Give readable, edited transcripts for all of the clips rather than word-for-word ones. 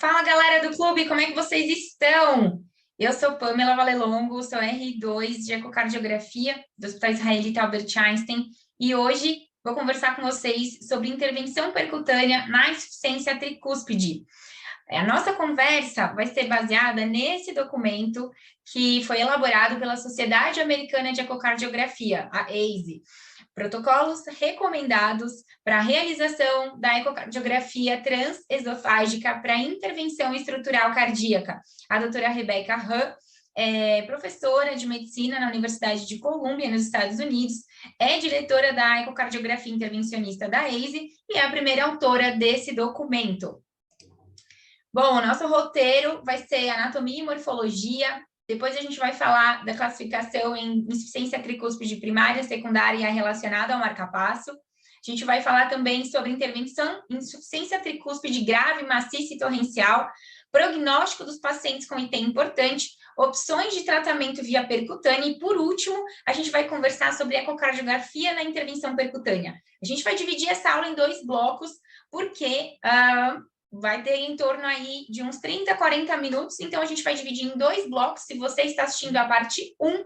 Fala, galera do clube, como é que vocês estão? Eu sou Pamela Valelongo, sou R2 de Ecocardiografia do Hospital Israelita Albert Einstein e hoje vou conversar com vocês sobre intervenção percutânea na insuficiência tricúspide. A nossa conversa vai ser baseada nesse documento que foi elaborado pela Sociedade Americana de Ecocardiografia, a ACE. Protocolos recomendados para a realização da ecocardiografia transesofágica para intervenção estrutural cardíaca. A doutora Rebecca Han é professora de medicina na Universidade de Colômbia, nos Estados Unidos, é diretora da ecocardiografia intervencionista da ACE e é a primeira autora desse documento. Bom, o nosso roteiro vai ser anatomia e morfologia. Depois a gente vai falar da classificação em insuficiência tricúspide primária, secundária e relacionada ao marca-passo. A gente vai falar também sobre intervenção em insuficiência tricúspide grave, maciça e torrencial, prognóstico dos pacientes com item importante, opções de tratamento via percutânea e, por último, a gente vai conversar sobre ecocardiografia na intervenção percutânea. A gente vai dividir essa aula em 2 blocos, porque vai ter em torno aí de uns 30, 40 minutos, então a gente vai dividir em 2 blocos. Se você está assistindo a parte 1,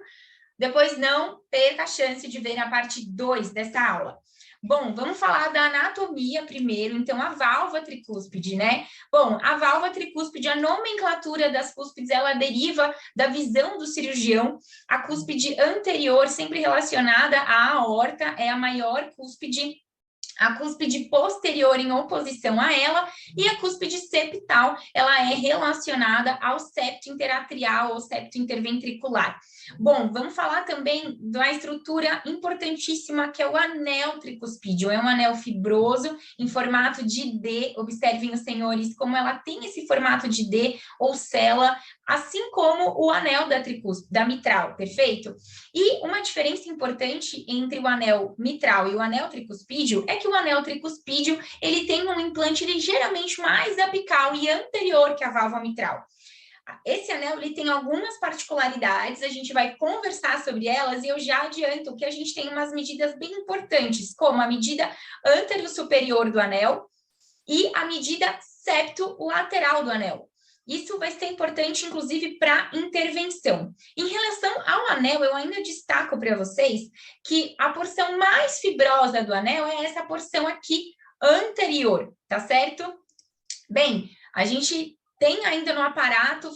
depois não perca a chance de ver a parte 2 dessa aula. Bom, vamos falar da anatomia primeiro, então a válvula tricúspide, né? Bom, a válvula tricúspide, a nomenclatura das cúspides, ela deriva da visão do cirurgião. A cúspide anterior, sempre relacionada à aorta, é a maior cúspide. A cúspide posterior em oposição a ela, e a cúspide septal, ela é relacionada ao septo interatrial ou septo interventricular. Bom, vamos falar também da estrutura importantíssima que é o anel tricúspide. É um anel fibroso em formato de D. Observem os senhores como ela tem esse formato de D ou cela, assim como o anel da mitral, perfeito? E uma diferença importante entre o anel mitral e o anel tricuspídeo é que o anel tricuspídeo, ele tem um implante ligeiramente mais apical e anterior que a válvula mitral. Esse anel, ele tem algumas particularidades, a gente vai conversar sobre elas e eu já adianto que a gente tem umas medidas bem importantes, como a medida antero-superior do anel e a medida septo-lateral do anel. Isso vai ser importante, inclusive, para intervenção. Em relação ao anel, eu ainda destaco para vocês que a porção mais fibrosa do anel é essa porção aqui anterior, tá certo? Bem, a gente tem ainda no aparato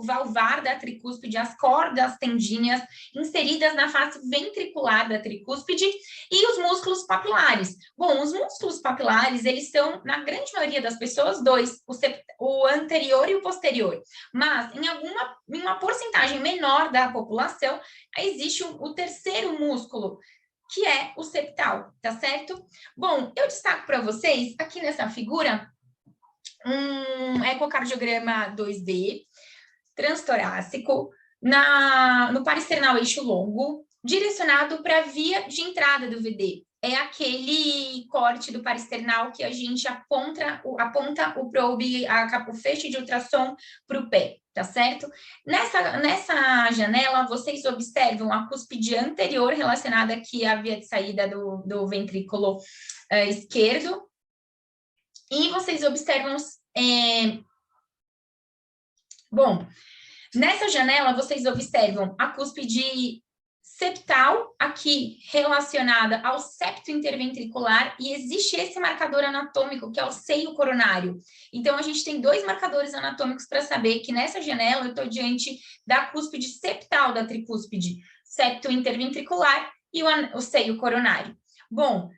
valvar da tricúspide, as cordas tendíneas inseridas na face ventricular da tricúspide e os músculos papilares. Bom, os músculos papilares, eles são, na grande maioria das pessoas, 2, o anterior e o posterior. Mas, em uma porcentagem menor da população, existe o terceiro músculo, que é o septal, tá certo? Bom, eu destaco para vocês, aqui nessa figura, um ecocardiograma 2D, transtorácico, no parasternal eixo longo, direcionado para a via de entrada do VD. É aquele corte do parasternal que a gente aponta o probe, o feixe de ultrassom para o pé, tá certo? Nessa janela, vocês observam a cúspide anterior relacionada aqui à via de saída do ventrículo esquerdo, e vocês observam... Bom, nessa janela, vocês observam a cúspide septal, aqui relacionada ao septo interventricular, e existe esse marcador anatômico, que é o seio coronário. Então, a gente tem 2 marcadores anatômicos para saber que nessa janela eu estou diante da cúspide septal da tricúspide, septo interventricular e o seio coronário. Bom,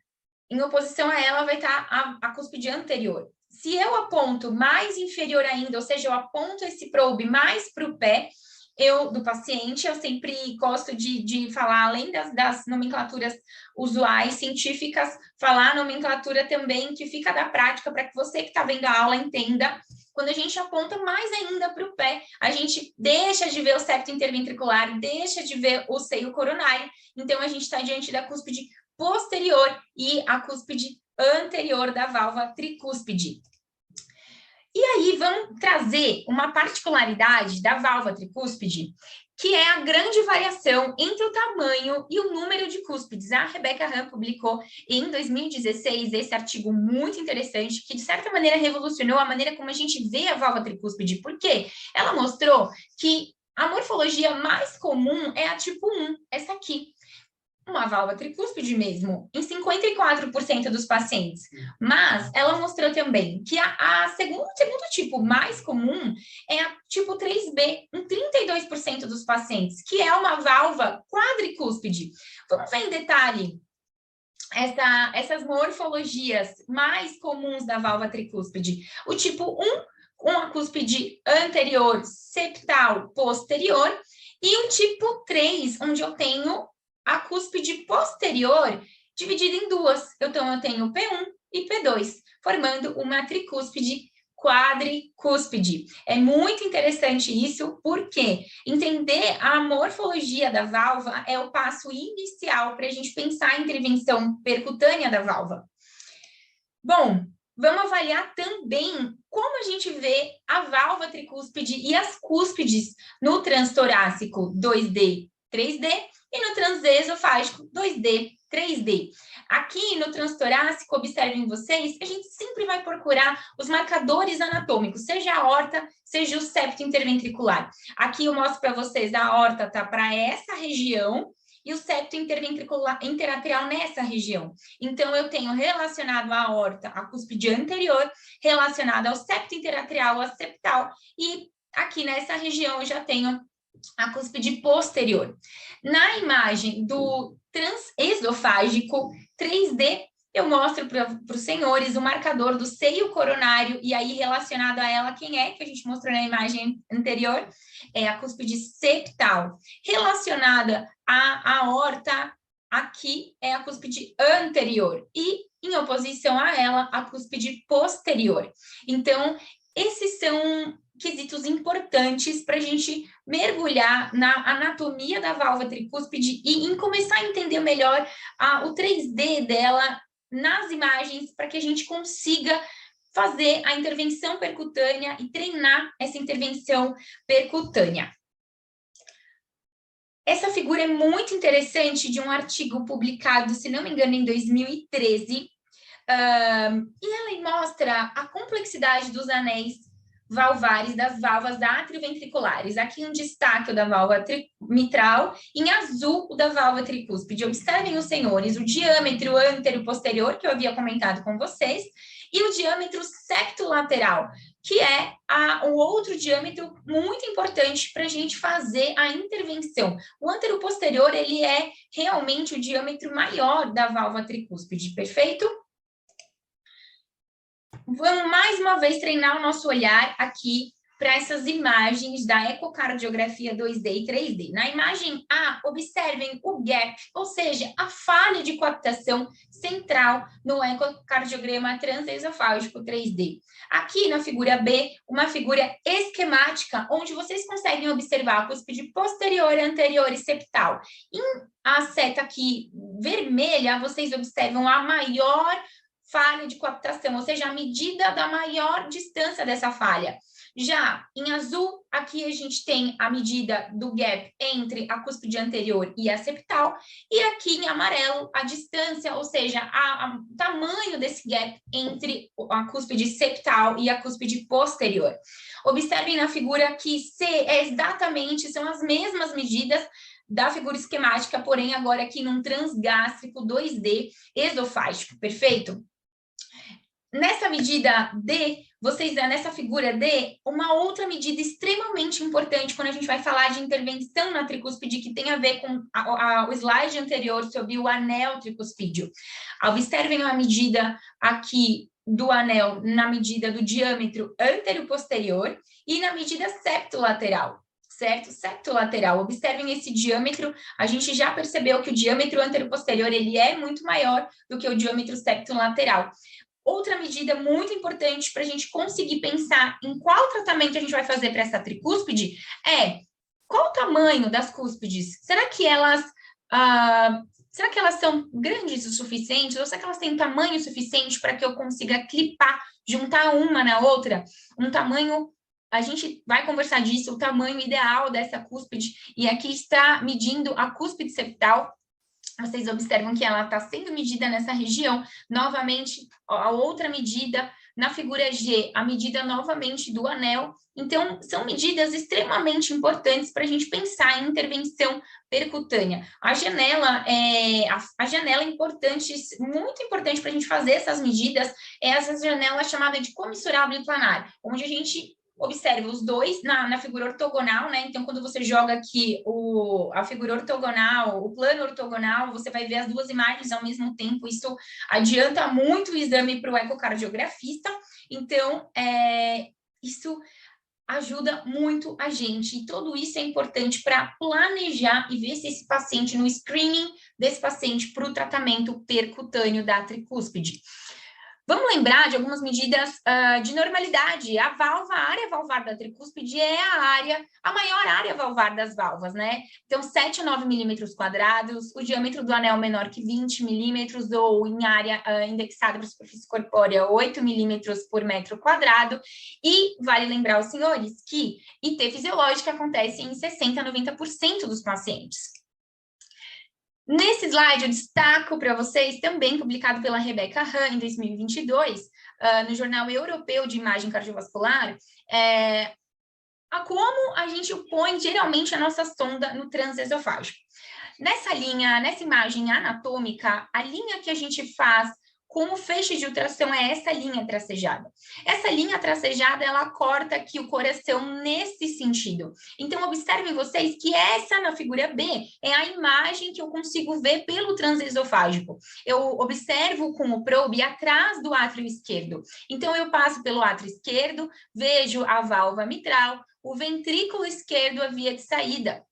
em oposição a ela vai estar a cúspide anterior. Se eu aponto mais inferior ainda, ou seja, eu aponto esse probe mais para o pé do paciente, eu sempre gosto de falar, além das nomenclaturas usuais, científicas, falar a nomenclatura também que fica da prática, para que você que está vendo a aula entenda. Quando a gente aponta mais ainda para o pé, a gente deixa de ver o septo interventricular, deixa de ver o seio coronário, então a gente está diante da cúspide posterior e a cúspide anterior da válvula tricúspide. E aí, vamos trazer uma particularidade da válvula tricúspide, que é a grande variação entre o tamanho e o número de cúspides. A Rebecca Hahn publicou em 2016 esse artigo muito interessante, que de certa maneira revolucionou a maneira como a gente vê a válvula tricúspide, porque ela mostrou que a morfologia mais comum é a tipo 1, essa aqui. Uma válvula tricúspide mesmo, em 54% dos pacientes. Mas ela mostrou também que segundo tipo mais comum é a tipo 3B, em 32% dos pacientes, que é uma válvula quadricúspide. Vamos ver em detalhe essas morfologias mais comuns da válvula tricúspide. O tipo 1, com a cúspide anterior, septal, posterior, e o tipo 3, onde eu tenho a cúspide posterior dividida em duas. Então, eu tenho P1 e P2, formando uma tricúspide quadricúspide. É muito interessante isso, porque entender a morfologia da válvula é o passo inicial para a gente pensar a intervenção percutânea da válvula. Bom, vamos avaliar também como a gente vê a válvula tricúspide e as cúspides no transtorácico 2D, 3D e no transesofágico 2D, 3D. Aqui no transtorácico, observem vocês, a gente sempre vai procurar os marcadores anatômicos, seja a aorta, seja o septo interventricular. Aqui eu mostro para vocês, a aorta tá para essa região e o septo interventricular interatrial nessa região. Então, eu tenho relacionado a aorta, a cúspide anterior, relacionado ao septo interatrial, a septal, e aqui nessa região eu já tenho a cúspide posterior. Na imagem do transesofágico 3D, eu mostro para os senhores o marcador do seio coronário, e aí relacionado a ela, quem é que a gente mostrou na imagem anterior? É a cúspide septal. Relacionada à aorta, aqui é a cúspide anterior. E, em oposição a ela, a cúspide posterior. Então, esses são quesitos importantes para a gente mergulhar na anatomia da válvula tricúspide e em começar a entender melhor o 3D dela nas imagens, para que a gente consiga fazer a intervenção percutânea e treinar essa intervenção percutânea. Essa figura é muito interessante, de um artigo publicado, se não me engano, em 2013, e ela mostra a complexidade dos anéis valvares das válvulas atrioventriculares. Aqui um destaque da válvula mitral, em azul o da válvula tricúspide. Observem os senhores, o diâmetro antero-posterior, que eu havia comentado com vocês, e o diâmetro septolateral, que é o outro diâmetro muito importante para a gente fazer a intervenção. O antero-posterior, ele é realmente o diâmetro maior da válvula tricúspide, perfeito? Vamos mais uma vez treinar o nosso olhar aqui para essas imagens da ecocardiografia 2D e 3D. Na imagem A, observem o gap, ou seja, a falha de coaptação central no ecocardiograma transesofágico 3D. Aqui na figura B, uma figura esquemática, onde vocês conseguem observar a cúspide posterior, anterior e septal. Em a seta aqui vermelha, vocês observam a maior falha de coaptação, ou seja, a medida da maior distância dessa falha. Já em azul, aqui a gente tem a medida do gap entre a cúspide anterior e a septal, e aqui em amarelo, a distância, ou seja, o tamanho desse gap entre a cúspide septal e a cúspide posterior. Observem na figura que são as mesmas medidas da figura esquemática, porém agora aqui num transgástrico 2D esofágico, perfeito? Nessa medida D, nessa figura D, uma outra medida extremamente importante quando a gente vai falar de intervenção na tricúspide, que tem a ver com o slide anterior sobre o anel tricuspídeo. Observem a medida aqui do anel na medida do diâmetro antero-posterior e na medida septolateral, certo? Septolateral. Observem esse diâmetro. A gente já percebeu que o diâmetro antero-posterior ele é muito maior do que o diâmetro septolateral. Outra medida muito importante para a gente conseguir pensar em qual tratamento a gente vai fazer para essa tricúspide é qual o tamanho das cúspides? Será que elas são grandes o suficiente? Ou será que elas têm tamanho suficiente para que eu consiga clipar, juntar uma na outra? Um tamanho a gente vai conversar disso, o tamanho ideal dessa cúspide, e aqui está medindo a cúspide septal. Vocês observam que ela está sendo medida nessa região. Novamente, a outra medida, na figura G, a medida novamente do anel. Então, são medidas extremamente importantes para a gente pensar em intervenção percutânea. A janela é importante, muito importante para a gente fazer essas medidas, é essa janela chamada de comissurável planar, onde a gente observe os dois na figura ortogonal, né? Então, quando você joga aqui a figura ortogonal, o plano ortogonal, você vai ver as duas imagens ao mesmo tempo. Isso adianta muito o exame para o ecocardiografista. Então, isso ajuda muito a gente. E tudo isso é importante para planejar e ver se esse paciente, no screening desse paciente para o tratamento percutâneo da tricúspide. Vamos lembrar de algumas medidas de normalidade. A área valvar da tricúspide é a maior área valvar das valvas, né? Então, 7 a 9 milímetros quadrados, o diâmetro do anel menor que 20 milímetros, ou em área indexada para superfície corpórea, 8 milímetros por metro quadrado. E vale lembrar aos senhores que IT fisiológica acontece em 60 a 90% dos pacientes. Nesse slide, eu destaco para vocês, também publicado pela Rebecca Hahn em 2022, no Jornal Europeu de Imagem Cardiovascular, a como a gente põe geralmente a nossa sonda no transesofágico. Nessa imagem anatômica, a linha que a gente faz com o feixe de ultrassom é essa linha tracejada. Essa linha tracejada, ela corta aqui o coração nesse sentido. Então, observem vocês que essa, na figura B, é a imagem que eu consigo ver pelo transesofágico. Eu observo com o probe atrás do átrio esquerdo. Então, eu passo pelo átrio esquerdo, vejo a válvula mitral, o ventrículo esquerdo, a via de saída.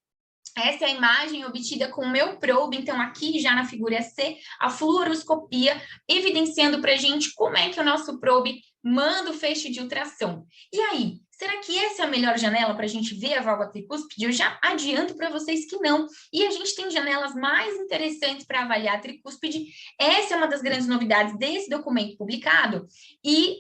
Essa é a imagem obtida com o meu probe, então aqui já na figura C, a fluoroscopia, evidenciando para a gente como é que o nosso probe manda o feixe de ultrassom. E aí, será que essa é a melhor janela para a gente ver a válvula tricúspide? Eu já adianto para vocês que não. E a gente tem janelas mais interessantes para avaliar a tricúspide. Essa é uma das grandes novidades desse documento publicado. E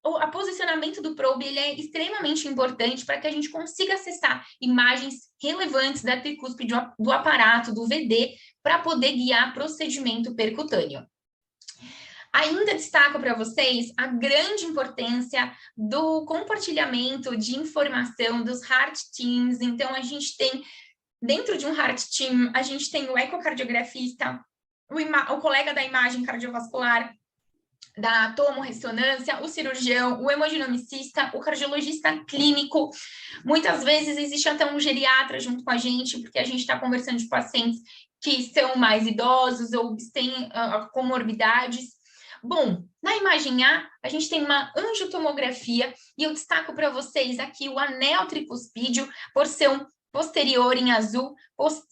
o posicionamento do probe ele é extremamente importante para que a gente consiga acessar imagens relevantes da tricúspide, do aparato, do VD, para poder guiar procedimento percutâneo. Ainda destaco para vocês a grande importância do compartilhamento de informação dos heart teams. Então, a gente tem, dentro de um heart team, a gente tem o ecocardiografista, o colega da imagem cardiovascular, da tomorressonância, o cirurgião, o hemodinomicista, o cardiologista clínico. Muitas vezes existe até um geriatra junto com a gente, porque a gente está conversando de pacientes que são mais idosos ou têm comorbidades. Bom, na imagem A gente tem uma angiotomografia e eu destaco para vocês aqui o anel tricúspideo por ser um posterior em azul,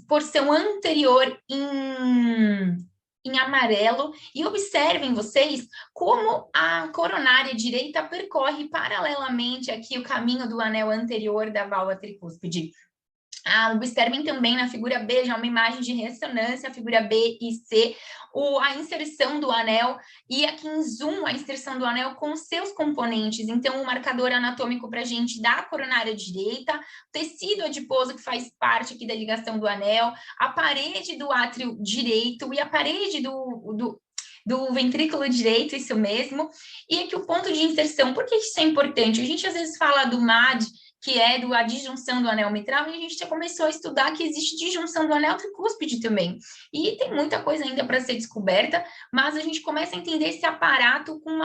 por ser um anterior em amarelo, e observem vocês como a coronária direita percorre paralelamente aqui o caminho do anel anterior da válvula tricúspide. Observem também na figura B, já uma imagem de ressonância, a figura B e C, a inserção do anel, e aqui em zoom, a inserção do anel com seus componentes. Então, o marcador anatômico para a gente da coronária direita, tecido adiposo que faz parte aqui da ligação do anel, a parede do átrio direito e a parede do ventrículo direito, isso mesmo. E aqui o ponto de inserção, por que isso é importante? A gente às vezes fala do MAD, que é a disjunção do anel mitral, e a gente já começou a estudar que existe disjunção do anel tricúspide também. E tem muita coisa ainda para ser descoberta, mas a gente começa a entender esse aparato com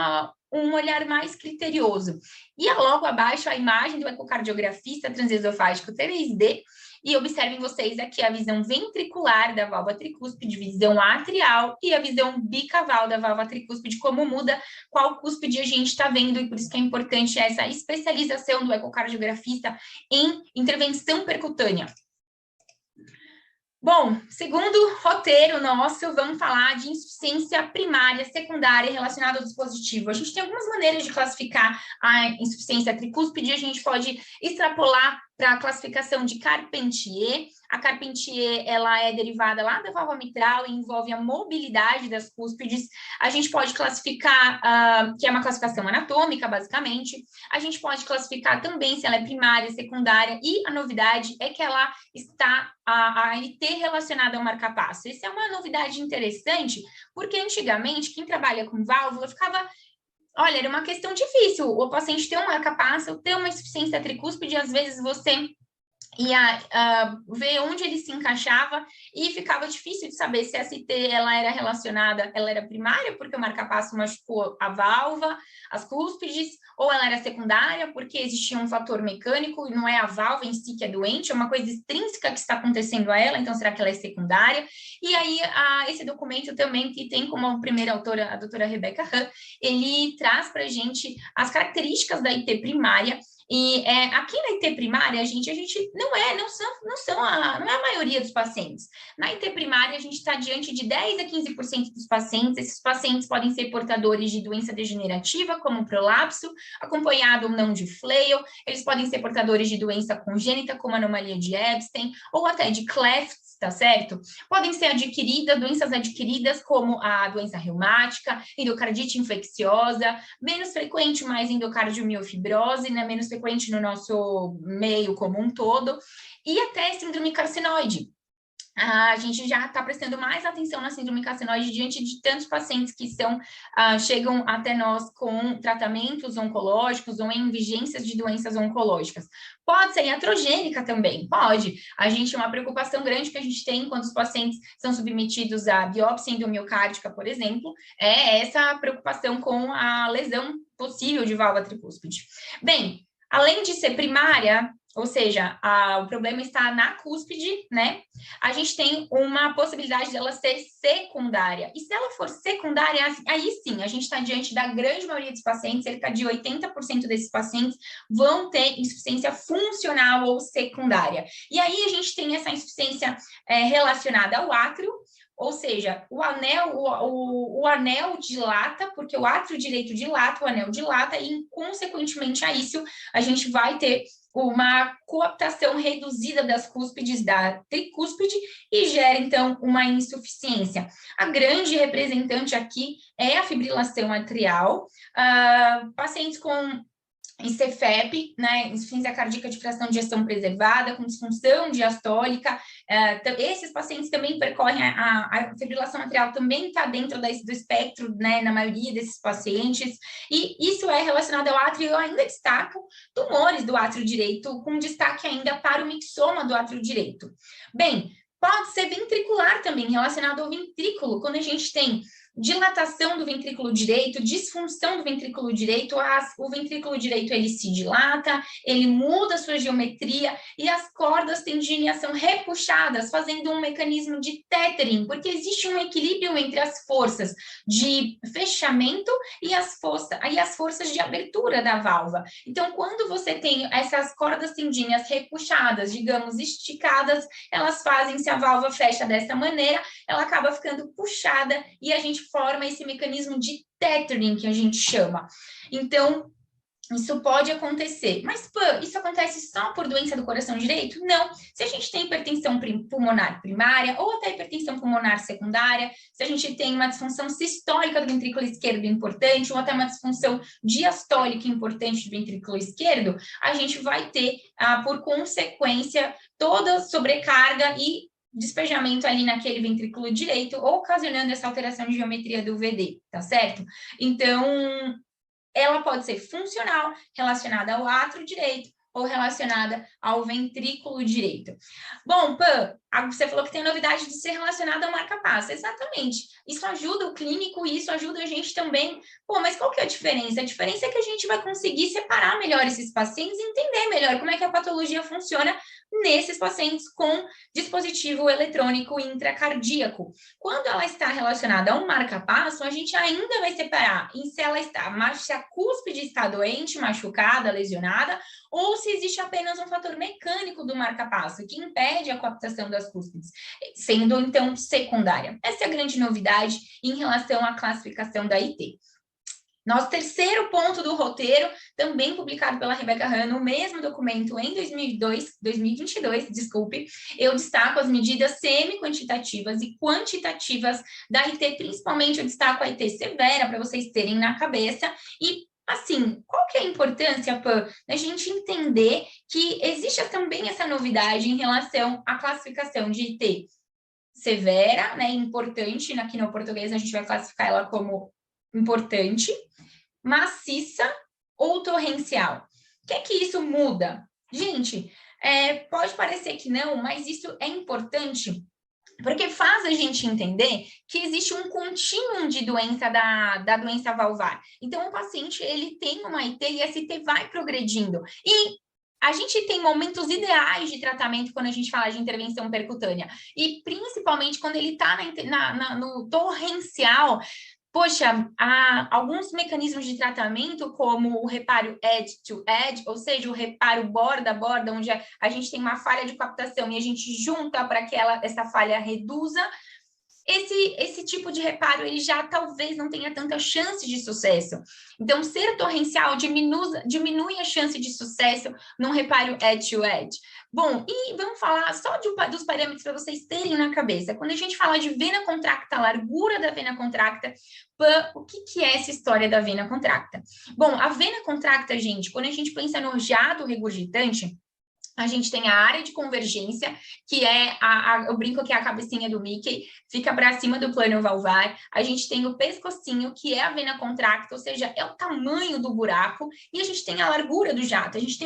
um olhar mais criterioso. E logo abaixo a imagem do ecocardiografista transesofágico 3D, e observem vocês aqui a visão ventricular da válvula tricúspide, visão atrial e a visão bicaval da válvula tricúspide, como muda, qual cúspide a gente está vendo, e por isso que é importante essa especialização do ecocardiografista em intervenção percutânea. Bom, segundo roteiro nosso, vamos falar de insuficiência primária, secundária relacionada ao dispositivo. A gente tem algumas maneiras de classificar a insuficiência tricúspide, a gente pode extrapolar para a classificação de Carpentier. A Carpentier, ela é derivada lá da válvula mitral e envolve a mobilidade das cúspides. A gente pode classificar, que é uma classificação anatômica, basicamente. A gente pode classificar também se ela é primária, secundária, e a novidade é que ela está a IT relacionada ao marca-passo. Isso é uma novidade interessante, porque antigamente, quem trabalha com válvula ficava... Olha, era uma questão difícil. O paciente ter um marca-passo, ter uma insuficiência tricúspide, às vezes você ia ver onde ele se encaixava e ficava difícil de saber se a ST ela era relacionada, ela era primária, porque o marca-passo machucou a válvula, as cúspides, ou ela era secundária, porque existia um fator mecânico e não é a válvula em si que é doente, é uma coisa extrínseca que está acontecendo a ela, então será que ela é secundária? E aí, esse documento também, que tem como primeira autora a doutora Rebecca Hahn, ele traz para a gente as características da IT primária. E aqui na IT primária, a gente não é a maioria dos pacientes. Na IT primária, a gente está diante de 10 a 15% dos pacientes. Esses pacientes podem ser portadores de doença degenerativa, como prolapso, acompanhado ou não de flail. Eles podem ser portadores de doença congênita, como anomalia de Epstein, ou até de Clefts, tá certo? Podem ser doenças adquiridas, como a doença reumática, endocardite infecciosa, menos frequente, mais endocardiomiofibose, né? Menos frequente no nosso meio como um todo, e até síndrome carcinoide. A gente já está prestando mais atenção na síndrome carcinoide diante de tantos pacientes que chegam até nós com tratamentos oncológicos ou em vigências de doenças oncológicas. Pode ser iatrogênica também, pode. Uma preocupação grande que a gente tem quando os pacientes são submetidos à biópsia endomiocárdica, por exemplo, é essa preocupação com a lesão possível de válvula tricúspide. Bem, além de ser primária, ou seja, o problema está na cúspide, né? A gente tem uma possibilidade dela ser secundária. E se ela for secundária, aí sim, a gente está diante da grande maioria dos pacientes, cerca de 80% desses pacientes vão ter insuficiência funcional ou secundária. E aí a gente tem essa insuficiência relacionada ao átrio, ou seja, o anel dilata, porque o átrio direito dilata, o anel dilata, e, consequentemente a isso, a gente vai ter uma coaptação reduzida das cúspides da tricúspide e gera, então, uma insuficiência. A grande representante aqui é a fibrilação atrial. Pacientes com ICFEP, né, insuficiência cardíaca de fração de ejeção preservada, com disfunção diastólica, esses pacientes também percorrem a fibrilação atrial, também está dentro do espectro, né, na maioria desses pacientes, e isso é relacionado ao átrio. Eu ainda destaco tumores do átrio direito, com destaque ainda para o mixoma do átrio direito. Bem, pode ser ventricular também, relacionado ao ventrículo, quando a gente tem dilatação do ventrículo direito, disfunção do ventrículo direito, o ventrículo direito ele se dilata, ele muda a sua geometria e as cordas tendineias são repuxadas, fazendo um mecanismo de tethering, porque existe um equilíbrio entre as forças de fechamento e as forças de abertura da válvula. Então, quando você tem essas cordas tendineias repuxadas, digamos, esticadas, elas fazem, se a válvula fecha dessa maneira, ela acaba ficando puxada e a gente forma esse mecanismo de tethering que a gente chama. Então, isso pode acontecer. Mas, isso acontece só por doença do coração direito? Não. Se a gente tem hipertensão pulmonar primária ou até hipertensão pulmonar secundária, se a gente tem uma disfunção sistólica do ventrículo esquerdo importante ou até uma disfunção diastólica importante do ventrículo esquerdo, a gente vai ter, por consequência, toda sobrecarga e despejamento ali naquele ventrículo direito, ocasionando essa alteração de geometria do VD, tá certo? Então, ela pode ser funcional, relacionada ao átrio direito ou relacionada ao ventrículo direito. Bom, Pan, você falou que tem novidade de ser relacionada ao marca-passo. Exatamente. Isso ajuda o clínico e isso ajuda a gente também. Pô, mas qual que é a diferença? A diferença é que a gente vai conseguir separar melhor esses pacientes e entender melhor como é que a patologia funciona nesses pacientes com dispositivo eletrônico intracardíaco. Quando ela está relacionada a um marca-passo, a gente ainda vai separar em se a cúspide está doente, machucada, lesionada, ou se existe apenas um fator mecânico do marca-passo que impede a coaptação das cúspides, sendo então secundária. Essa é a grande novidade em relação à classificação da IT. Nosso terceiro ponto do roteiro, também publicado pela Rebeca Han, no mesmo documento em 2022, desculpe, eu destaco as medidas semi-quantitativas e quantitativas da IT, principalmente eu destaco a IT severa, para vocês terem na cabeça, e assim, qual que é a importância, Pan, da gente entender que existe também essa novidade em relação à classificação de IT severa, né, importante, aqui no português a gente vai classificar ela como importante, maciça ou torrencial. O que é que isso muda? Gente, pode parecer que não, mas isso é importante porque faz a gente entender que existe um contínuo de doença da doença valvar. Então, o paciente, ele tem uma IT e essa IT vai progredindo. E a gente tem momentos ideais de tratamento quando a gente fala de intervenção percutânea. E, principalmente, quando ele está no torrencial, poxa, há alguns mecanismos de tratamento, como o reparo edge-to-edge, ou seja, o reparo borda a borda, onde a gente tem uma falha de captação e a gente junta para que essa falha reduza. Esse tipo de reparo, ele já talvez não tenha tanta chance de sucesso. Então, ser torrencial diminui a chance de sucesso num reparo edge-to-edge. Bom, e vamos falar só dos parâmetros para vocês terem na cabeça. Quando a gente fala de vena contracta, largura da vena contracta, o que é essa história da vena contracta? Bom, a vena contracta, gente, quando a gente pensa no jato regurgitante, a gente tem a área de convergência, que é eu brinco que é a cabecinha do Mickey, fica para cima do plano valvar. A gente tem o pescocinho, que é a vena contracta, ou seja, é o tamanho do buraco. E a gente tem a largura do jato. A gente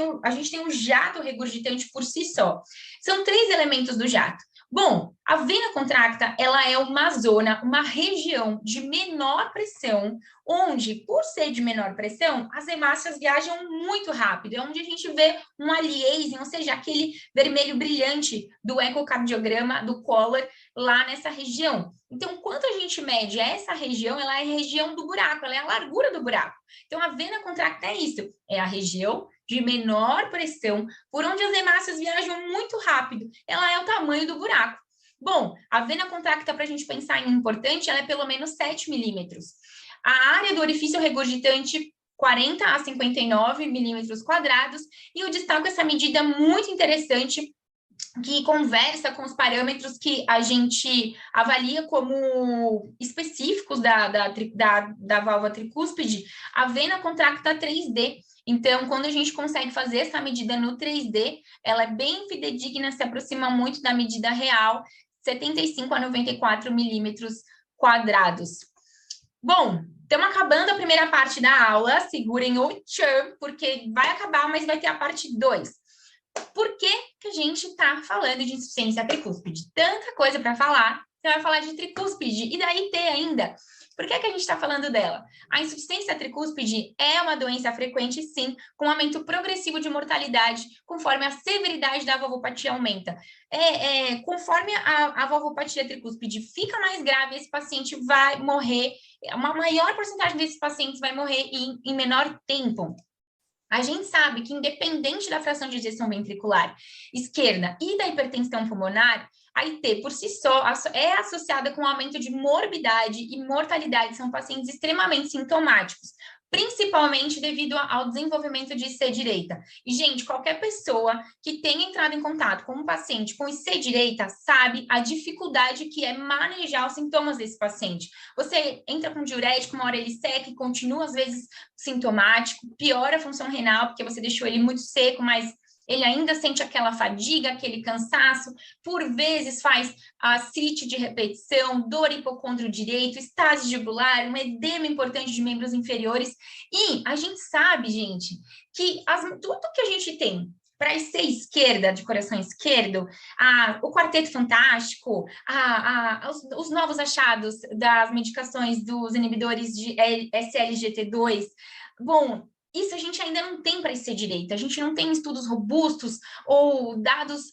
tem o jato regurgitante por si só. São 3 elementos do jato. Bom, a vena contracta, ela é uma zona, uma região de menor pressão, onde, por ser de menor pressão, as hemácias viajam muito rápido. É onde a gente vê um aliasing, ou seja, aquele vermelho brilhante do ecocardiograma, do Collar, lá nessa região. Então, quanto a gente mede essa região, ela é a região do buraco, ela é a largura do buraco. Então, a vena contracta é isso, é a região de menor pressão, por onde as hemácias viajam muito rápido. Ela é o tamanho do buraco. Bom, a vena contracta, para a gente pensar em importante, ela é pelo menos 7 milímetros. A área do orifício regurgitante, 40 a 59 milímetros quadrados, e eu destaco essa medida muito interessante, que conversa com os parâmetros que a gente avalia como específicos da válvula tricúspide, a vena contracta 3D. Então, quando a gente consegue fazer essa medida no 3D, ela é bem fidedigna, se aproxima muito da medida real, 75 a 94 milímetros quadrados. Bom, estamos acabando a primeira parte da aula, segurem o tchan, porque vai acabar, mas vai ter a parte 2. Por que a gente está falando de insuficiência tricúspide? Tanta coisa para falar, você vai falar de tricúspide e da IT ainda. Por que a gente está falando dela? A insuficiência tricúspide é uma doença frequente, sim, com aumento progressivo de mortalidade, conforme a severidade da valvopatia aumenta. Conforme a valvopatia tricúspide fica mais grave, esse paciente vai morrer, uma maior porcentagem desses pacientes vai morrer em menor tempo. A gente sabe que, independente da fração de ejeção ventricular esquerda e da hipertensão pulmonar, a IT, por si só, é associada com aumento de morbidade e mortalidade. São pacientes extremamente sintomáticos, principalmente devido ao desenvolvimento de IC direita. E, gente, qualquer pessoa que tenha entrado em contato com um paciente com IC direita sabe a dificuldade que é manejar os sintomas desse paciente. Você entra com diurético, uma hora ele seca e continua, às vezes, sintomático, piora a função renal, porque você deixou ele muito seco, mas ele ainda sente aquela fadiga, aquele cansaço, por vezes faz ascite de repetição, dor hipocôndrio direito, estase jugular, um edema importante de membros inferiores. E a gente sabe, gente, que tudo que a gente tem para a IC esquerda, de coração esquerdo, o quarteto fantástico, os novos achados das medicações dos inibidores de SLGT2, bom, isso a gente ainda não tem para IC direita, a gente não tem estudos robustos ou dados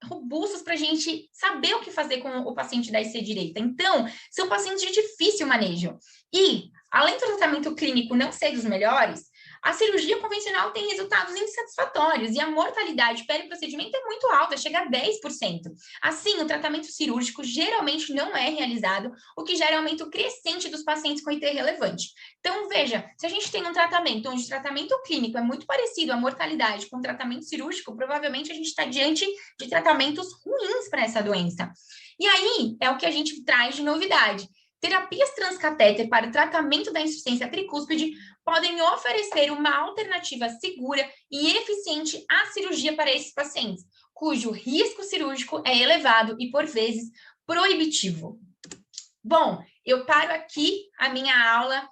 robustos para a gente saber o que fazer com o paciente da IC direita. Então, são pacientes de difícil manejo. E, além do tratamento clínico não ser dos melhores, A cirurgia convencional tem resultados insatisfatórios e a mortalidade pós-procedimento é muito alta, chega a 10%. Assim, o tratamento cirúrgico geralmente não é realizado, o que gera aumento crescente dos pacientes com IT relevante. Então, veja, se a gente tem um tratamento onde o tratamento clínico é muito parecido à mortalidade com o tratamento cirúrgico, provavelmente a gente está diante de tratamentos ruins para essa doença. E aí, é o que a gente traz de novidade. Terapias transcatéter para o tratamento da insuficiência tricúspide podem oferecer uma alternativa segura e eficiente à cirurgia para esses pacientes, cujo risco cirúrgico é elevado e, por vezes, proibitivo. Bom, eu paro aqui a minha aula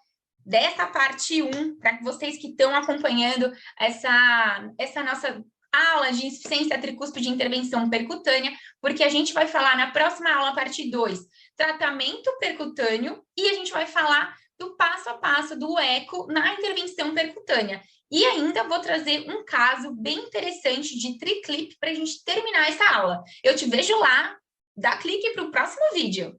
dessa parte 1, para que vocês que estão acompanhando essa nossa aula de insuficiência tricúspide de intervenção percutânea, porque a gente vai falar na próxima aula, parte 2, tratamento percutâneo, e a gente vai falar do passo a passo do eco na intervenção percutânea. E ainda vou trazer um caso bem interessante de triclip para a gente terminar essa aula. Eu te vejo lá, dá clique para o próximo vídeo.